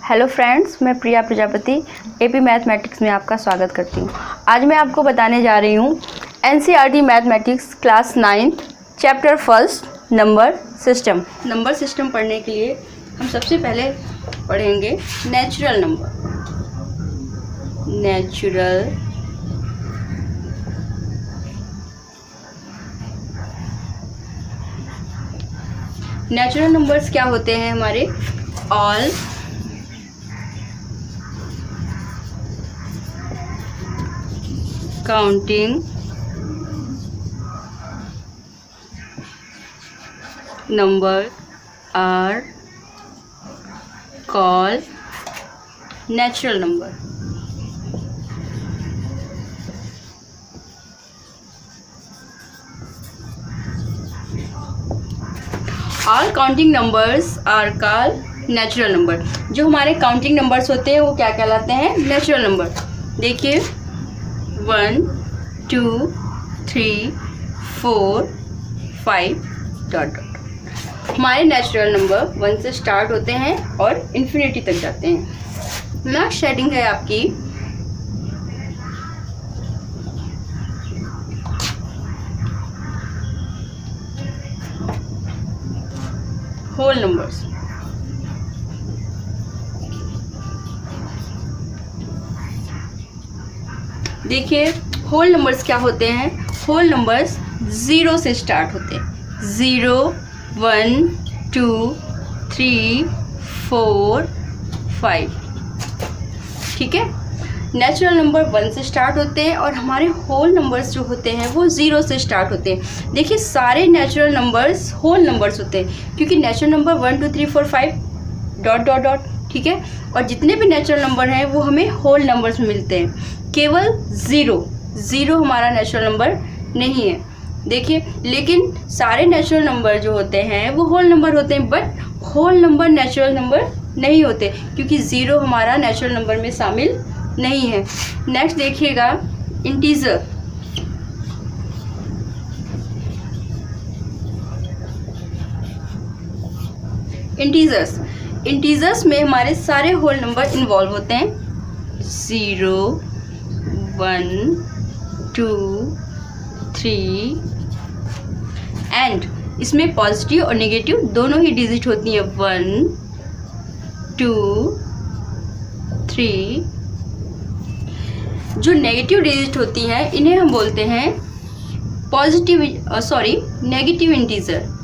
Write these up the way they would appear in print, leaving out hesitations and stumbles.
Hello friends, मैं प्रिया Prajapati AP mathematics में आपका स्वागत करती हूँ। आज मैं आपको बताने जा रही हूँ NCERT mathematics class 9th chapter first number system. Number system पढ़ने के लिए हम सबसे पहले पढ़ेंगे नेचुरल नंबर। नेचुरल नंबर्स क्या होते हैं हमारे? All, counting number are called natural number. All counting numbers are called natural number. जो हमारे काउंटिंग नंबर्स होते हैं वो क्या कहलाते हैं? Natural number. देखिए 1 2 3 4 5 डॉट। हमारे नेचुरल नंबर 1 से स्टार्ट होते हैं और इन्फिनिटी तक जाते हैं। नेक्स्ट हेडिंग है आपकी होल नंबर्स। देखिए होल नंबर्स क्या होते हैं? होल नंबर्स 0 से स्टार्ट होते हैं। 0 1 2 3 4 5। ठीक है, नेचुरल नंबर 1 से स्टार्ट होते हैं और हमारे होल नंबर्स जो होते हैं वो 0 से स्टार्ट होते हैं। देखिए सारे नेचुरल नंबर्स होल नंबर्स होते हैं क्योंकि natural number 1 2 3 4 5 dot dot dot. ठीक है, और जितने भी नेचुरल नंबर हैं वो हमें होल नंबर्स में मिलते हैं। केवल 0 हमारा नेचुरल नंबर नहीं है। देखिए लेकिन सारे नेचुरल नंबर जो होते हैं वो होल नंबर होते हैं, but whole number natural number नहीं होते क्योंकि 0 हमारा नेचुरल नंबर में शामिल नहीं है। नेक्स्ट देखिएगा इंटीजर। इंटीजर्स में हमारे सारे होल नंबर इन्वॉल्व होते हैं। 0 1 2 3 एंड इसमें पॉजिटिव और नेगेटिव दोनों ही डिजिट होती है। 1 2 3। जो नेगेटिव डिजिट होती हैं इन्हें हम बोलते हैं नेगेटिव इंटीजर।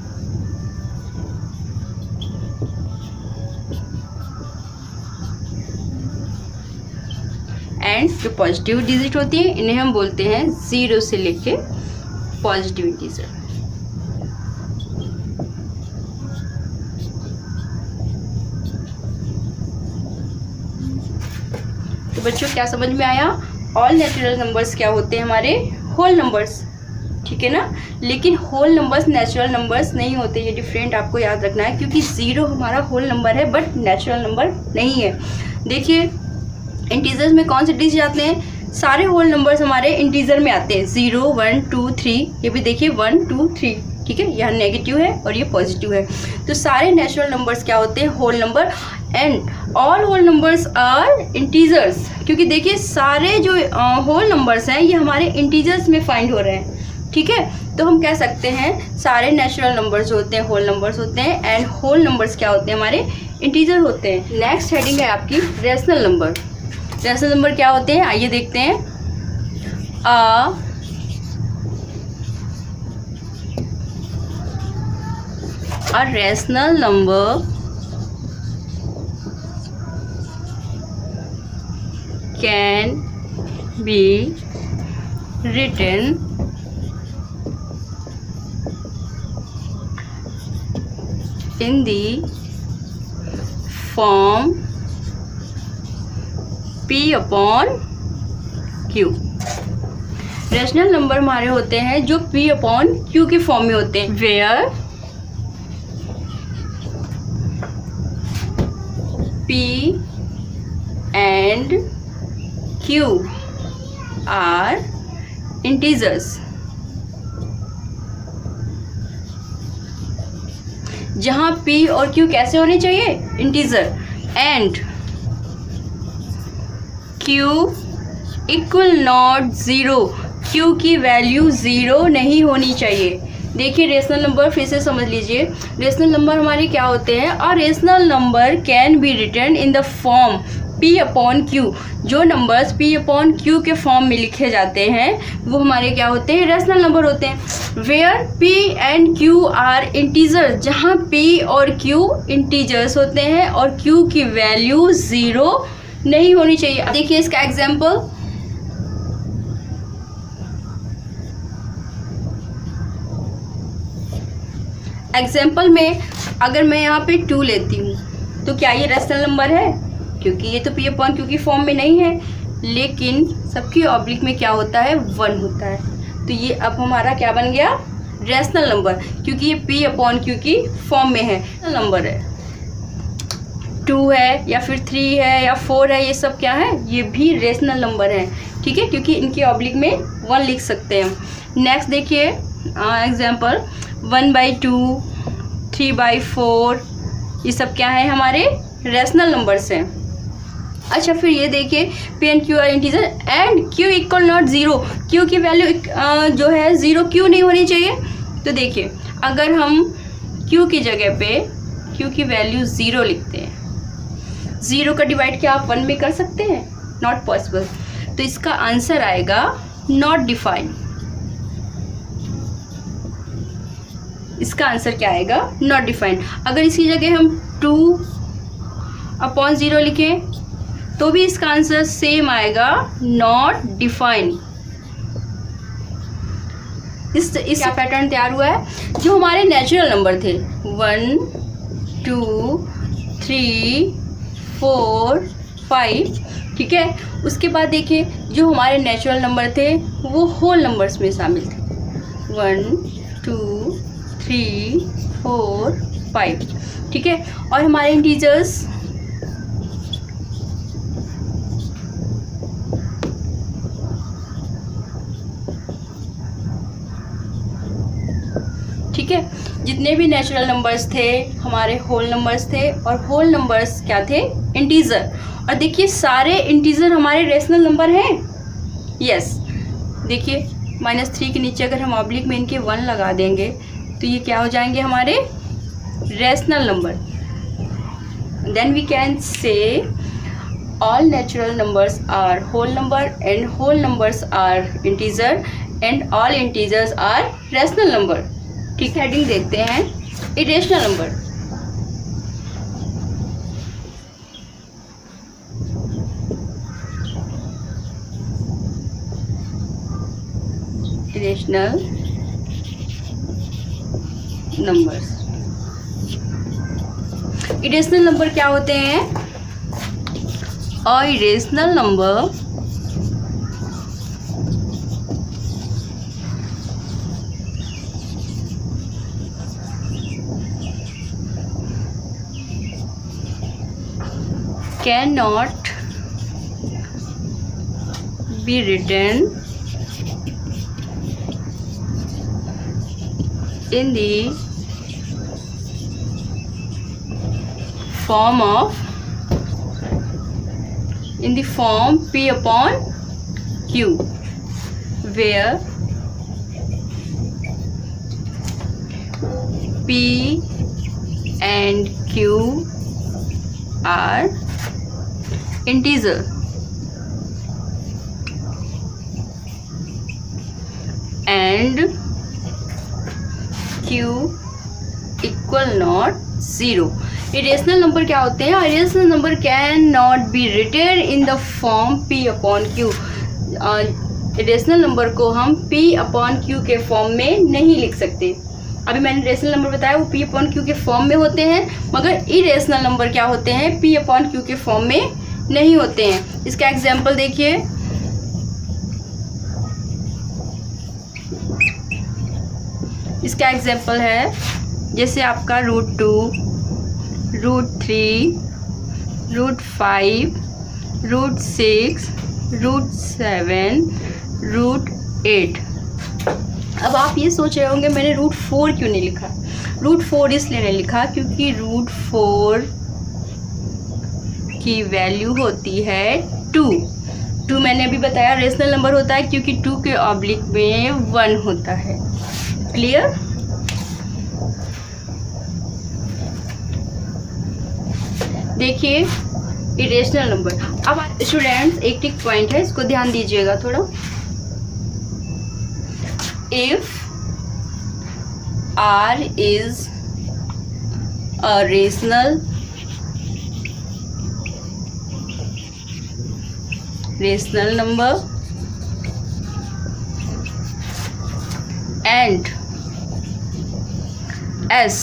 एंड जो पॉजिटिव डिजिट होती है इन्हें हम बोलते हैं 0 से लेके पॉजिटिव इंटीजर। तो बच्चों क्या समझ में आया? ऑल नेचुरल नंबर्स क्या होते हैं? हमारे होल नंबर्स। ठीक है ना, लेकिन होल नंबर्स नेचुरल नंबर्स नहीं होते। ये डिफरेंट आपको याद रखना है क्योंकि 0 हमारा होल नंबर है बट नेचुरल नंबर नहीं है। देखिए इंटीजर्स में कौन से डिजिट आते हैं? सारे होल नंबर्स हमारे इंटीजर में आते हैं। 0 1 2 3। ये भी देखिए 1 2 3। ठीक है, यहाँ नेगेटिव है और ये पॉजिटिव है। तो सारे नेचुरल नंबर्स क्या होते हैं? Whole number. And all whole numbers are integers क्योंकि देखिए सारे जो होल नंबर्स हैं ये हमारे इंटीजर्स में फाइंड हो रहे हैं। ठीक है, तो हम कह सकते हैं सारे नेचुरल नंबर्स जो होते हैं होल नंबर्स होते हैं एंड होल नंबर्स क्या होते हैं? हमारे इंटीजर होते हैं। नेक्स्ट हेडिंग है आपकी रेशनल नंबर। रेशनल नंबर क्या होते हैं? आइए देखते हैं। A rational number can be written in the form P upon Q। Rational number हमारे होते हैं जो P अपॉन Q के फॉर्म में होते हैं। Where P and Q are integers। जहाँ P और Q कैसे होने चाहिए? Integer. And Q equal not zero, Q की वैल्यू ज़ीरो नहीं होनी चाहिए। देखिए रेशनल नंबर फिर से समझ लीजिए, रेशनल नंबर हमारे क्या होते हैं, और rational number can be written in the form P upon Q। जो नंबर्स P अपॉन Q के फॉर्म में लिखे जाते हैं वो हमारे क्या होते हैं, रेशनल नंबर होते हैं। Where P and Q are integer, जहाँ P और Q इंटीजर्स होते हैं और Q की वैल्यू ज़ीरो नहीं होनी चाहिए। देखिए इसका एग्जाम्पल, में अगर मैं यहाँ पे 2 लेती हूँ तो क्या ये रेशनल नंबर है, क्योंकि ये तो P अपॉन Q की फॉर्म में नहीं है, लेकिन सबकी ऑब्लिक में क्या होता है, 1 होता है। तो ये अब हमारा क्या बन गया, रेशनल नंबर, क्योंकि ये P अपॉन Q की फॉर्म में है, नंबर है। 2 है या फिर 3 है या 4 है, ये सब क्या है, ये भी रेशनल नंबर है, ठीक है, क्योंकि इनकी ऑब्लिक में 1 लिख सकते हैं। नेक्स्ट देखिए एग्जाम्पल, 1/2, 3/4, ये सब क्या है, हमारे रेशनल नंबर्स हैं। अच्छा फिर ये देखिए P and Q are integer and Q equal not zero, Q की वैल्यू जो है ज़ीरो क्यों नहीं होनी चाहिए। तो देखिए अगर हम Q की जगह पे Q की वैल्यू ज़ीरो लिखते हैं, ज़ीरो का डिवाइड क्या आप 1 में कर सकते हैं, नॉट पॉसिबल। तो इसका आंसर आएगा नॉट डिफाइंड। इसका आंसर क्या आएगा, नॉट डिफाइंड। अगर इसी जगह हम 2/0 लिखें तो भी इसका आंसर सेम आएगा, नॉट डिफाइंड। इस क्या पैटर्न तैयार हुआ है, जो हमारे नेचुरल नंबर थे 1 2 3 4 5, ठीक है। उसके बाद देखिए जो हमारे नेचुरल नंबर थे वो होल नंबर्स में शामिल थे, 1 2 3 4 5, ठीक है। और हमारे इंटीजर्स ठीक है, जितने भी नेचुरल नंबर्स थे हमारे होल नंबर्स थे, और होल नंबर्स क्या थे, इंटीजर। और देखिए सारे इंटीजर हमारे रेशनल नंबर हैं, यस। देखिए -3 के नीचे अगर हम ऑब्लिक में इनके 1 लगा देंगे तो ये क्या हो जाएंगे, हमारे rational number. Then we can say all natural numbers are whole number and whole numbers are integer and all integers are rational number. ठीक, हेडिंग देखते हैं, irrational number. Irrational numbers. Irrational number क्या होते हैं, irrational number cannot be written in the form P upon Q, where P and Q are integer and Q equal not 0। Irrational number क्या होते हैं, irrational number can not be written in the form P upon Q। Irrational number को हम P upon Q के form में नहीं लिख सकते। अभी मैंने रेशनल नंबर बताया वो P अपॉन Q के फॉर्म में होते हैं, मगर इरेशनल नंबर क्या होते हैं, P अपॉन Q के फॉर्म में नहीं होते हैं। इसका एग्जाम्पल देखिए, इसका एग्जाम्पल है जैसे आपका √2, √3, √5, √6, √7, √8। अब आप ये सोच रहे होंगे मैंने √4 क्यों नहीं लिखा। √4 इसलिए नहीं लिखा क्योंकि √4 की वैल्यू होती है 2। 2 मैंने अभी बताया रेशनल नंबर होता है क्योंकि 2 के ऑब्लिक में 1 होता है। क्लियर? देखिए इरेशनल नंबर। अब स्टूडेंट्स एक टिक पॉइंट है, इसको ध्यान दीजिएगा थोड़ा। If R is a rational number and S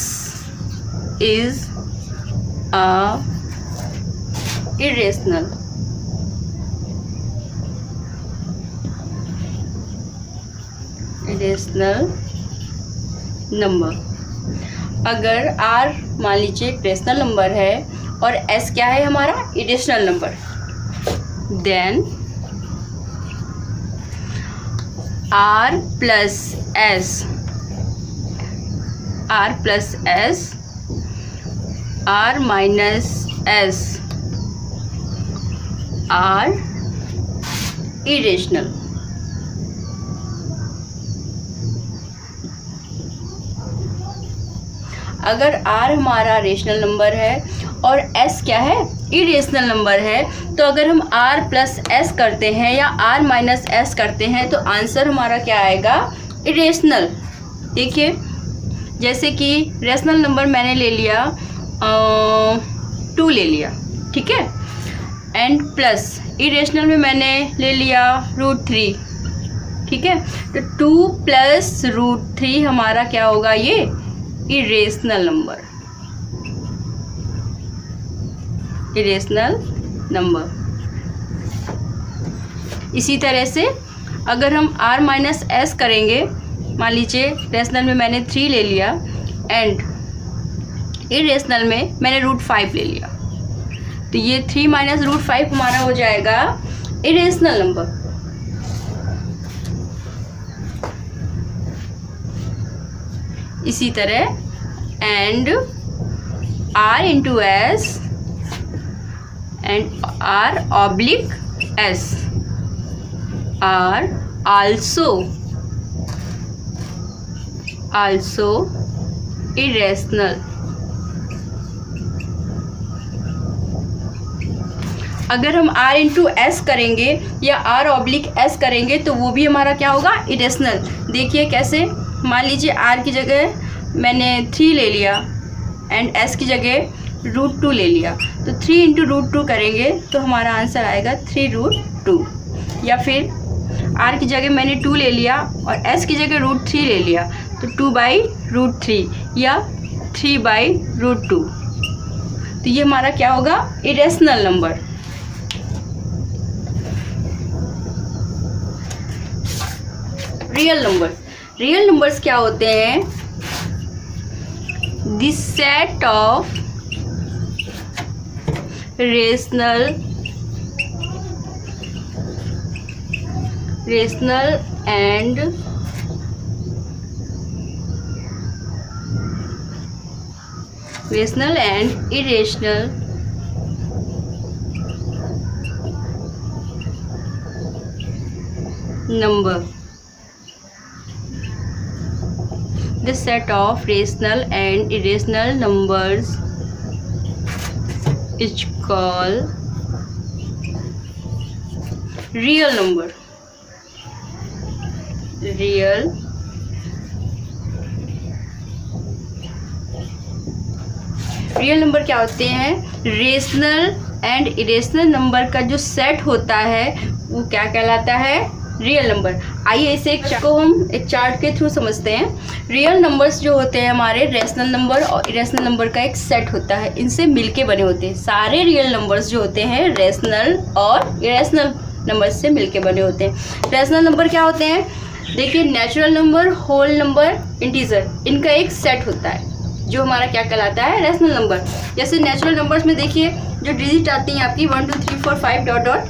is a irrational number. अगर R मान लीजिए एक रेशनल नंबर है और S क्या है हमारा irrational number, then R plus S R minus S are irrational. अगर R हमारा रेशनल नंबर है और S क्या है इरेशनल नंबर है, तो अगर हम R प्लस S करते हैं या R माइनस S करते हैं तो आंसर हमारा क्या आएगा इरेशनल। देखिए जैसे कि रेशनल नंबर मैंने ले लिया 2 ले लिया, ठीक है, एंड प्लस इरेशनल में मैंने ले लिया √3, ठीक है, तो 2 प्लस √3 हमारा क्या होगा ये इरेशनल नंबर। इसी तरह से अगर हम R माइनस S करेंगे, मान लीजिए रेशनल में मैंने 3 ले लिया एंड इरेशनल में मैंने √5 ले लिया, तो ये 3 माइनस √5 हमारा हो जाएगा इरेशनल नंबर। इसी तरह and R into S and R oblique S are also irrational. अगर हम R इंटू S करेंगे या R ऑब्लिक S करेंगे तो वो भी हमारा क्या होगा इरेशनल। देखिए कैसे, मान लीजिए R की जगह मैंने 3 ले लिया एंड S की जगह √2 ले लिया, तो 3 इंटू √2 करेंगे तो हमारा आंसर आएगा 3√2। या फिर R की जगह मैंने 2 ले लिया और S की जगह √3 ले लिया, तो 2/√3 या 3/√2, तो ये हमारा क्या होगा इरेशनल नंबर। रियल नंबर्स क्या होते हैं, this set of rational and irrational number. The set of rational and irrational numbers is called real number। Real number क्या होते हैं, रेशनल एंड इरेशनल नंबर का जो सेट होता है वो क्या कहलाता है रियल नंबर। आइए इसे को हम एक चार्ट के थ्रू समझते हैं। रियल नंबर्स जो होते हैं हमारे रेशनल नंबर और इरेशनल नंबर का एक सेट होता है, इनसे मिलके बने होते हैं। सारे रियल नंबर्स जो होते हैं रेशनल और इरेशनल नंबर्स से मिलके बने होते हैं। रेशनल नंबर क्या होते हैं, देखिए natural number, whole number, integer, इनका एक सेट होता है जो हमारा क्या कहलाता है रेशनल नंबर। जैसे नेचुरल नंबर्स में देखिए जो डिजिट आती हैं आपकी 1 2 3 4 5 dot dot,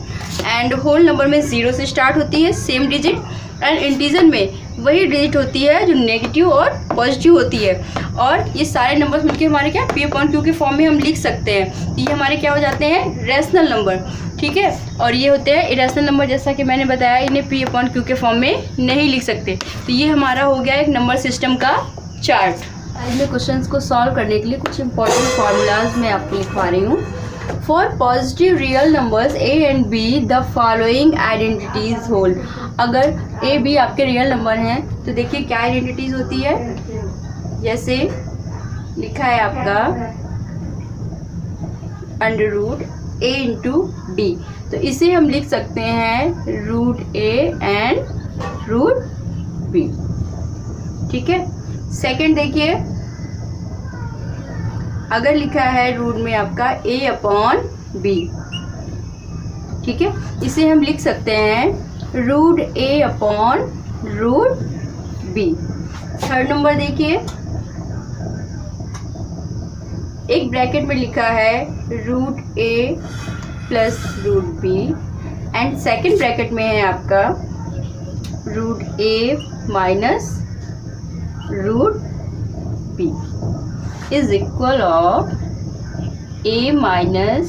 and whole number में 0 से स्टार्ट होती है सेम डिजिट, एंड इंटीजर में वही डिजिट होती है जो नेगेटिव और पॉजिटिव होती है। और ये सारे नंबर्स मिलके हमारे क्या P/Q के फॉर्म में हम लिख सकते हैं। ये हमारे क्या हो जाते हैं रेशनल नंबर, ठीक है। और ये होते हैं इरेशनल नंबर, जैसा कि मैंने बताया इन्हें P/Q के फॉर्म में नहीं लिख सकते। तो ये हमारा हो गया एक नंबर सिस्टम का चार्ट। आज मैं क्वेश्चंस को सॉल्व करने के लिए कुछ इंपॉर्टेंट फार्मूलाज मैं आपको लिखवा रही हूँ। For positive real numbers A and B the following identities hold. अगर A B आपके रियल नंबर हैं तो देखिए क्या आइडेंटिटीज होती है। जैसे लिखा है आपका √A इंटू B, तो इसे हम लिख सकते हैं √A एंड √B, ठीक है। सेकंड देखिए, अगर लिखा है रूट में आपका A/B, ठीक है, इसे हम लिख सकते हैं √A/√B। थर्ड नंबर देखिए, एक ब्रैकेट में लिखा है √A plus √B and second bracket में है आपका √A minus √B is equal of A minus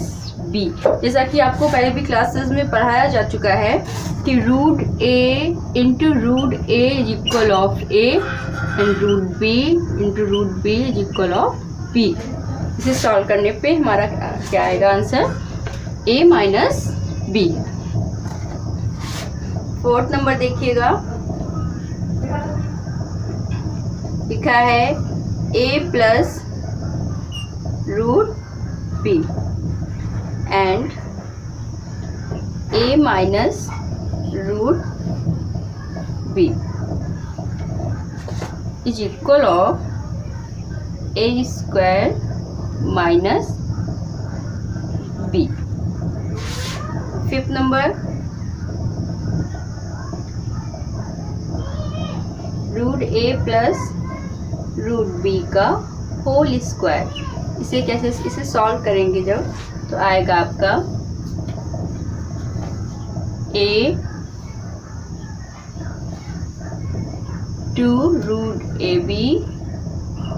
B। जैसा कि आपको पहले भी क्लासेस में पढ़ाया जा चुका है कि √A into √A is equal of A and √B into √B is equal of B। इसे सॉल्व करने पे हमारा क्या आएगा answer A minus B। Fourth number देखिएगा, लिखा है A plus √B and A minus √B is equal of A² minus B। Fifth number, √A plus √B का होल स्क्वायर। इसे कैसे, इसे सॉल्व करेंगे जब तो आएगा आपका A √AB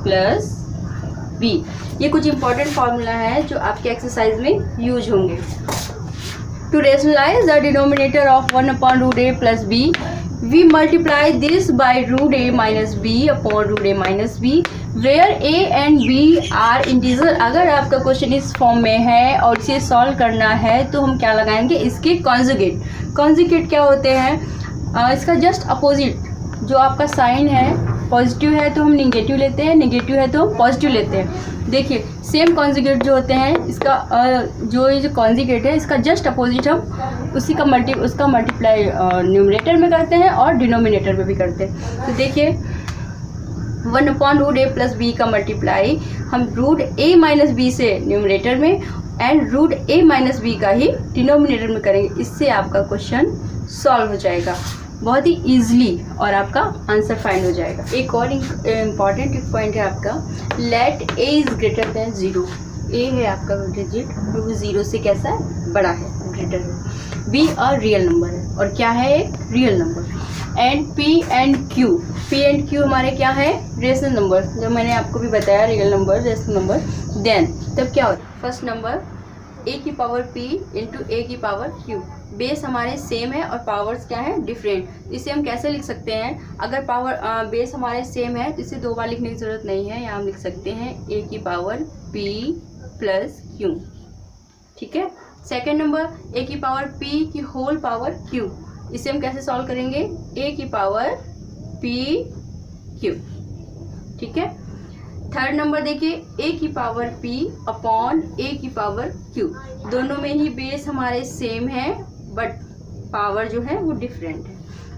प्लस B। ये कुछ इंपॉर्टेंट फार्मूला है जो आपके एक्सरसाइज में यूज होंगे। To rationalise the denominator of 1/√A plus B we multiply this by √A minus B upon √A minus B where A and B are integer। अगर आपका question इस फॉर्म में है और इसे सॉल्व करना है तो हम क्या लगाएंगे, इसके कॉन्जुगेट। कॉन्जुगेट क्या होते हैं, इसका जस्ट अपोजिट। जो आपका साइन है पॉजिटिव है तो हम निगेटिव लेते हैं, निगेटिव है तो हम पॉजिटिव लेते हैं। देखिए सेम कॉन्जुगेट जो होते हैं, इसका जो ये जो कॉन्जुगेट है इसका जस्ट अपोजिट हम उसका मल्टीप्लाई न्यूमरेटर में करते हैं और डिनोमिनेटर में भी करते हैं। तो देखिए 1/√A प्लस B का मल्टीप्लाई हम √A माइनस B से न्यूमरेटर में एंड √A माइनस B का ही डिनोमिनेटर में करेंगे। इससे आपका क्वेश्चन सॉल्व हो जाएगा बहुत ही ईजिली और आपका आंसर फाइंड हो जाएगा। एक और इम्पॉर्टेंट पॉइंट है आपका, let A is greater than 0। A है आपका डिजिट वो 0 से कैसा है, बड़ा है, ग्रेटर है। B और रियल नंबर है, और क्या है, एक real number. And P and Q हमारे क्या है, रेशनल नंबर। जो मैंने आपको भी बताया real number rational number. Then तब क्या होता है, first number A⁻P into A⁻Q। Base हमारे सेम है और पावर्स क्या है, डिफरेंट। इसे हम कैसे लिख सकते हैं, अगर पावर बेस हमारे सेम है तो इसे दो बार लिखने की जरूरत नहीं है, यहाँ हम लिख सकते हैं A⁻P प्लस Q, ठीक है। सेकेंड नंबर A⁻P की होल पावर Q। इसे हम कैसे सॉल्व करेंगे, A⁻P Q, ठीक है। थर्ड नंबर देखिए A⁻P अपॉन A⁻Q। दोनों में ही बेस हमारे सेम है बट पावर जो है वो डिफरेंट है।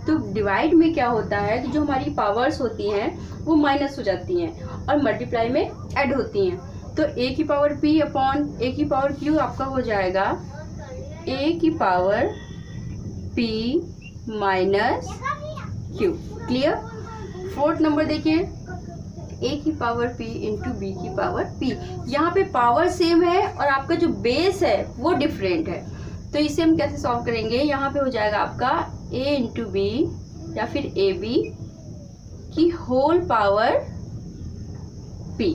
तो डिवाइड में क्या होता है कि जो हमारी पावर्स होती हैं वो माइनस हो जाती हैं और मल्टीप्लाई में ऐड होती हैं। तो A⁻P अपॉन A⁻Q आपका हो जाएगा A⁻P minus Q। Clear. Fourth number देखिए A⁻P इंटू B⁻P। यहाँ पे पावर सेम है और आपका जो बेस है वो डिफरेंट है। तो इसे हम कैसे सॉल्व करेंगे, यहाँ पे हो जाएगा आपका A इंटू B या फिर AB कि होल पावर p।